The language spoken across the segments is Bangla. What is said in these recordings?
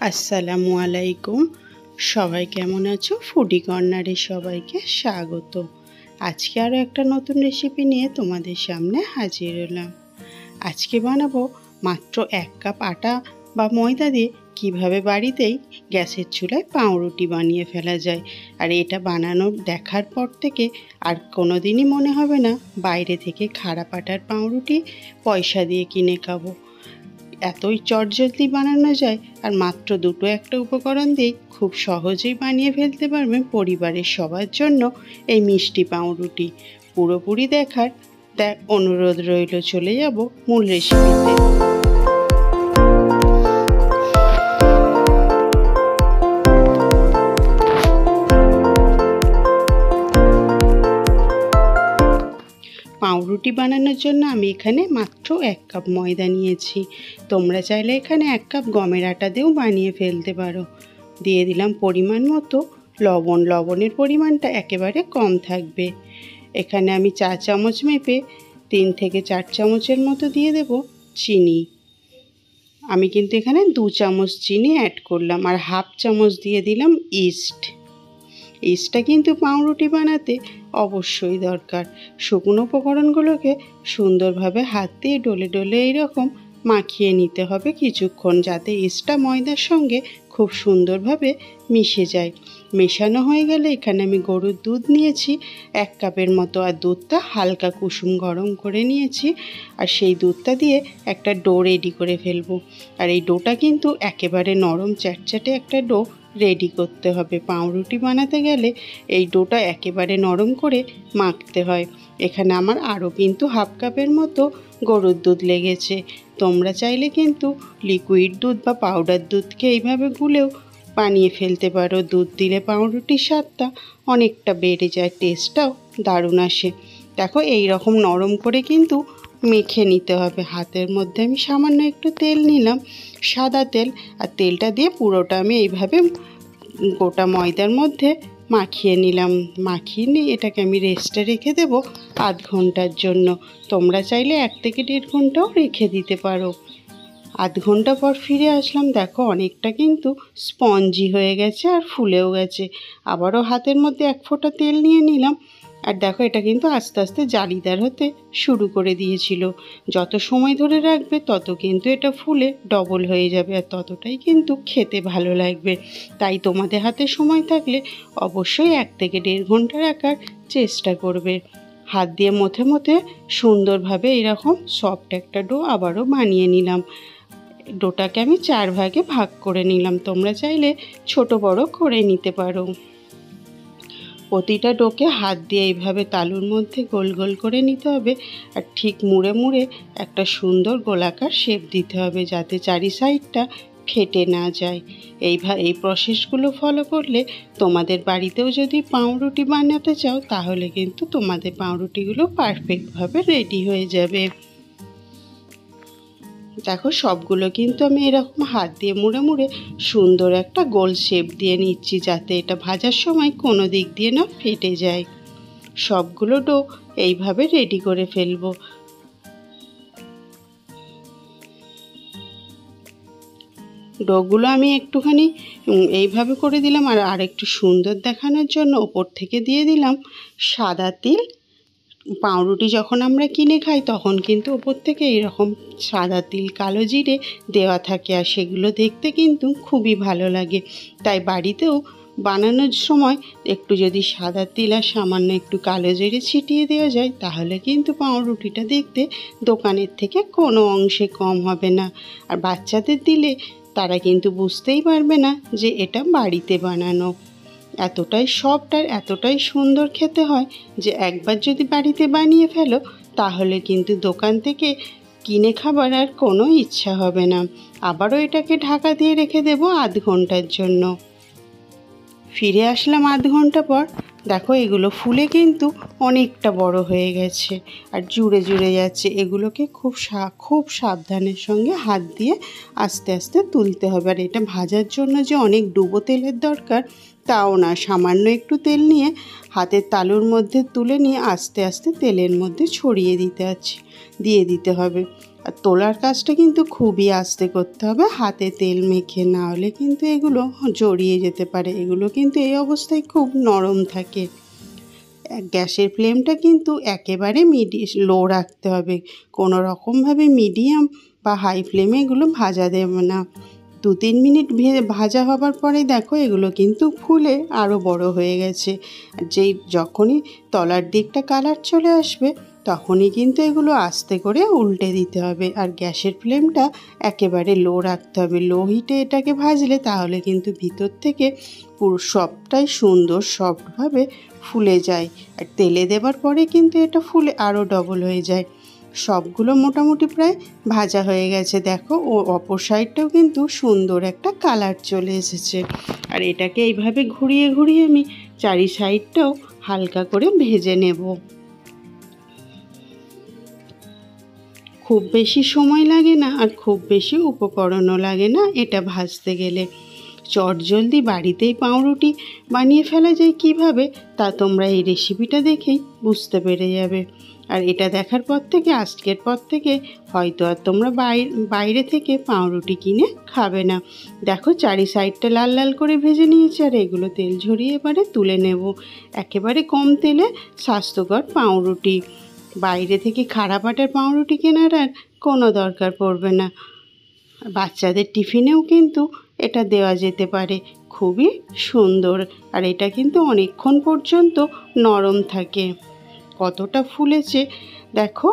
আসসালামু আলাইকুম। সবাই কেমন আছো? ফুডি কর্নারে সবাইকে স্বাগত। আজকে আরও একটা নতুন রেসিপি নিয়ে তোমাদের সামনে হাজির হলাম। আজকে বানাবো মাত্র 1 কাপ আটা বা ময়দা দিয়ে কিভাবে বাড়িতেই গ্যাসের চুলায় পাউরুটি বানিয়ে ফেলা যায়। আর এটা বানানোর দেখার পর থেকে আর কোনো দিনই মনে হবে না বাইরে থেকে খারাপ আটার পাউরুটি পয়সা দিয়ে কিনে খাবো। এতই চটজলদি বানানো যায় আর মাত্র দুটো একটা উপকরণ দিয়ে খুব সহজেই বানিয়ে ফেলতে পারবেন পরিবারের সবার জন্য এই মিষ্টি পাউরুটি। পুরোপুরি দেখার অনুরোধ রইল। চলে যাব মূল রেসিপিতে। পাউরুটি বানানোর জন্য আমি এখানে মাত্র 1 কাপ ময়দা নিয়েছি। তোমরা চাইলে এখানে 1 কাপ গমের আটা দিয়েও বানিয়ে ফেলতে পারো। দিয়ে দিলাম পরিমাণ মতো লবণ। লবণের পরিমাণটা একেবারে কম থাকবে। এখানে আমি 4 চামচ মেপে 3 থেকে 4 চামচের মতো দিয়ে দেব চিনি। আমি কিন্তু এখানে 2 চামচ চিনি অ্যাড করলাম আর হাফ চামচ দিয়ে দিলাম ইস্ট। ইস্টটা কিন্তু পাউরুটি বানাতে অবশ্যই দরকার। শুকনো উপকরণগুলোকে সুন্দরভাবে হাত দিয়ে ডলে ডলে এইরকম মাখিয়ে নিতে হবে কিছুক্ষণ, যাতে ইস্টটা ময়দার সঙ্গে খুব সুন্দরভাবে মিশে যায়। মেশানো হয়ে গেলে এখানে আমি গরুর দুধ নিয়েছি 1 কাপের মতো, আর দুধটা হালকা কুসুম গরম করে নিয়েছি। আর সেই দুধটা দিয়ে একটা ডো রেডি করে ফেলবো। আর এই ডোটা কিন্তু একেবারে নরম চ্যাটচ্যাটে একটা ডো রেডি করতে হবে। পাউরুটি বানাতে গেলে এই ডোটা একেবারে নরম করে মাখতে হয়। এখানে আমার আরও কিন্তু হাফ কাপের মতো গরুর দুধ লেগেছে। তোমরা চাইলে কিন্তু লিকুইড দুধ বা পাউডার দুধকে এইভাবে গুলেও বানিয়ে ফেলতে পারো। দুধ দিলে পাউরুটির স্বাদটা অনেকটা বেড়ে যায়, টেস্টটাও দারুণ আসে। দেখো এই রকম নরম করে কিন্তু মেখে নিতে হবে। হাতের মধ্যে আমি সামান্য একটু তেল নিলাম, সাদা তেল, আর তেলটা দিয়ে পুরোটা আমি এইভাবে গোটা ময়দার মধ্যে মাখিয়ে নিলাম। মাখিয়ে নিয়ে এটাকে আমি রেস্টে রেখে দেবো আধ ঘন্টার জন্য। তোমরা চাইলে 1 থেকে 1.5 ঘন্টাও রেখে দিতে পারো। আধ ঘন্টা পর ফিরে আসলাম। দেখো অনেকটা কিন্তু স্পঞ্জি হয়ে গেছে আর ফুলেও গেছে। আবারও হাতের মধ্যে 1 ফোঁটা তেল নিয়ে নিলাম। আর দেখো এটা কিন্তু আস্তে আস্তে জালিদার হতে শুরু করে দিয়েছিল। যত সময় ধরে রাখবে তত কিন্তু এটা ফুলে ডবল হয়ে যাবে, আর ততটাই কিন্তু খেতে ভালো লাগবে। তাই তোমাদের হাতে সময় থাকলে অবশ্যই 1 থেকে 1.5 ঘন্টা রাখার চেষ্টা করবে। হাত দিয়ে মথে মথে সুন্দরভাবে এরকম সফট একটা ডো আবারও বানিয়ে নিলাম। ডোটাকে আমি 4 ভাগে ভাগ করে নিলাম। তোমরা চাইলে ছোট বড় করে নিতে পারো। প্রতিটা ডোকে হাত দিয়ে এইভাবে তালুর মধ্যে গোল গোল করে নিতে হবে। আর ঠিক মুড়ে মুড়ে একটা সুন্দর গোলাকার শেপ দিতে হবে, যাতে চারি সাইডটা ফেটে না যায়। এই প্রসেসগুলো ফলো করলে তোমাদের বাড়িতেও যদি পাউরুটি বানাতে চাও তাহলে কিন্তু তোমাদের পাউরুটিগুলো পারফেক্টভাবে রেডি হয়ে যাবে। দেখো সবগুলো কিন্তু আমি এরকম হাত দিয়ে মুড়ে মুড়ে সুন্দর একটা গোল শেপ দিয়ে নিচ্ছি, যাতে এটা ভাজার সময় কোনো দিক দিয়ে না ফেটে যায়। সবগুলো ডো এইভাবে রেডি করে ফেলবো। ডোগুলো আমি একটুখানি এইভাবে করে দিলাম। আর আরেকটু সুন্দর দেখানোর জন্য ওপর থেকে দিয়ে দিলাম সাদা তিল। পাউরুটি যখন আমরা কিনে খাই তখন কিন্তু ওপর থেকে এরকম সাদা তিল, কালো জিরে দেওয়া থাকে, আর সেগুলো দেখতে কিন্তু খুবই ভালো লাগে। তাই বাড়িতেও বানানোর সময় একটু যদি সাদা তিল আর সামান্য একটু কালো জিরে ছিটিয়ে দেওয়া যায় তাহলে কিন্তু পাউরুটিটা দেখতে দোকানের থেকে কোনো অংশে কম হবে না। আর বাচ্চাদের দিলে তারা কিন্তু বুঝতেই পারবে না যে এটা বাড়িতে বানানো। এতটাই সফট আর এতটাই সুন্দর খেতে হয় যে একবার যদি বাড়িতে বানিয়ে ফেলো তাহলে কিন্তু দোকান থেকে কিনে খাবার আর কোনো ইচ্ছা হবে না। আবারও এটাকে ঢাকা দিয়ে রেখে দেবো আধ ঘন্টার জন্য। ফিরে আসলাম আধ ঘন্টা পর। দেখো এগুলো ফুলে কিন্তু অনেকটা বড় হয়ে গেছে আর জুড়ে জুড়ে যাচ্ছে। এগুলোকে খুব সাবধানের সঙ্গে হাত দিয়ে আস্তে আস্তে তুলতে হবে। আর এটা ভাজার জন্য যে অনেক ডুবো তেলের দরকার তাও না, সামান্য একটু তেল নিয়ে হাতের তালুর মধ্যে তুলে নিয়ে আস্তে আস্তে তেলের মধ্যে ছড়িয়ে দিয়ে দিতে হবে। আর তোলার কাজটা কিন্তু খুবই আস্তে করতে হবে, হাতে তেল মেখে, না হলে কিন্তু এগুলো জড়িয়ে যেতে পারে। এগুলো কিন্তু এই অবস্থায় খুব নরম থাকে। গ্যাসের ফ্লেমটা কিন্তু একেবারে লো রাখতে হবে, কোনো রকমভাবে মিডিয়াম বা হাই ফ্লেমে এগুলো ভাজা দেবে না। 2-3 মিনিট ভাজা হবার পরে দেখো এগুলো কিন্তু ফুলে আরও বড় হয়ে গেছে। আর যখনই তলার দিকটা কালার চলে আসবে তখনই কিন্তু এগুলো আস্তে করে উল্টে দিতে হবে। আর গ্যাসের ফ্লেমটা একেবারে লো রাখতে হবে। লো হিটে এটাকে ভাজলে তাহলে কিন্তু ভিতর থেকে পুরো সবটাই সুন্দর সফটভাবে ফুলে যায়। আর তেলে দেবার পরে কিন্তু এটা ফুলে আরও ডবল হয়ে যায়। সবগুলো মোটামুটি প্রায় ভাজা হয়ে গেছে। দেখো ও অপর সাইডটাও কিন্তু সুন্দর একটা কালার চলে এসেছে। আর এটাকে এইভাবে ঘুরিয়ে ঘুরিয়ে আমি চারি সাইডটাও হালকা করে ভেজে নেব। খুব বেশি সময় লাগে না আর খুব বেশি উপকরণও লাগে না এটা ভাজতে গেলে। চটজলদি বাড়িতেই পাউরুটি বানিয়ে ফেলা যায় কিভাবে, তা তোমরা এই রেসিপিটা দেখেই বুঝতে পেরে যাবে। আর এটা দেখার পর থেকে, আজকের পর থেকে হয়তো আর তোমরা বাইরে থেকে পাউরুটি কিনে খাবে না। দেখো চারি সাইডটা লাল লাল করে ভেজে নিয়েছি, আর এগুলো তেল ঝরিয়ে এবারে তুলে নেব। একেবারে কম তেলে স্বাস্থ্যকর পাউরুটি। বাইরে থেকে খারাপ আটার পাউরুটি কেনার আর কোনো দরকার পড়বে না। বাচ্চাদের টিফিনেও কিন্তু এটা দেওয়া যেতে পারে, খুবই সুন্দর। আর এটা কিন্তু অনেকক্ষণ পর্যন্ত নরম থাকে। কতটা ফুলেছে দেখো,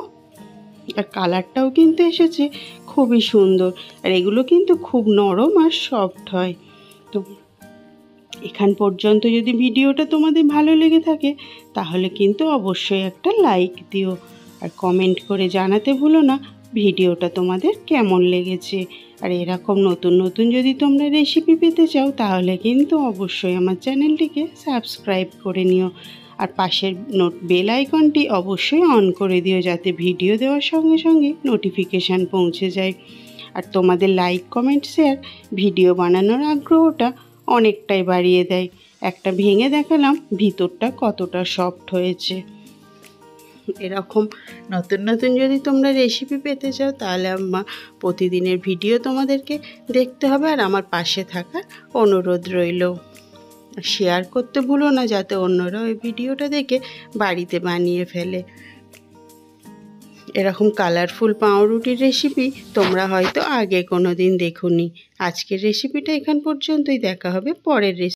আর কালারটাও কিন্তু এসেছে খুবই সুন্দর। আর এগুলো কিন্তু খুব নরম আর সফট হয়। তো এখান পর্যন্ত যদি ভিডিওটা তোমাদের ভালো লেগে থাকে তাহলে কিন্তু অবশ্যই একটা লাইক দিও, আর কমেন্ট করে জানাতে ভুলো না ভিডিওটা তোমাদের কেমন লেগেছে। আর এরকম নতুন নতুন যদি তোমরা রেসিপি পেতে চাও তাহলে কিন্তু অবশ্যই আমার চ্যানেলটিকে সাবস্ক্রাইব করে নিও। আর পাশের বেল আইকনটি অবশ্যই অন করে দিও, যাতে ভিডিও দেওয়ার সঙ্গে সঙ্গে নোটিফিকেশান পৌঁছে যায়। আর তোমাদের লাইক, কমেন্ট, শেয়ার ভিডিও বানানোর আগ্রহটা অনেকটাই বাড়িয়ে দেয়। একটা ভেঙে দেখালাম ভিতরটা কতটা সফট হয়েছে। এরকম নতুন নতুন যদি তোমরা রেসিপি পেতে চাও তাহলে আমার প্রতিদিনের ভিডিও তোমাদেরকে দেখতে হবে, আর আমার পাশে থাকার অনুরোধ রইল। শেয়ার করতে ভুলো না, যাতে অন্যরা ওই ভিডিওটা দেখে বাড়িতে বানিয়ে ফেলে। এরকম কালারফুল পাউরুটির রেসিপি তোমরা হয়তো আগে কোনো দিন দেখোনি। আজকের রেসিপিটা এখান পর্যন্তই। দেখা হবে পরের রেসিপি।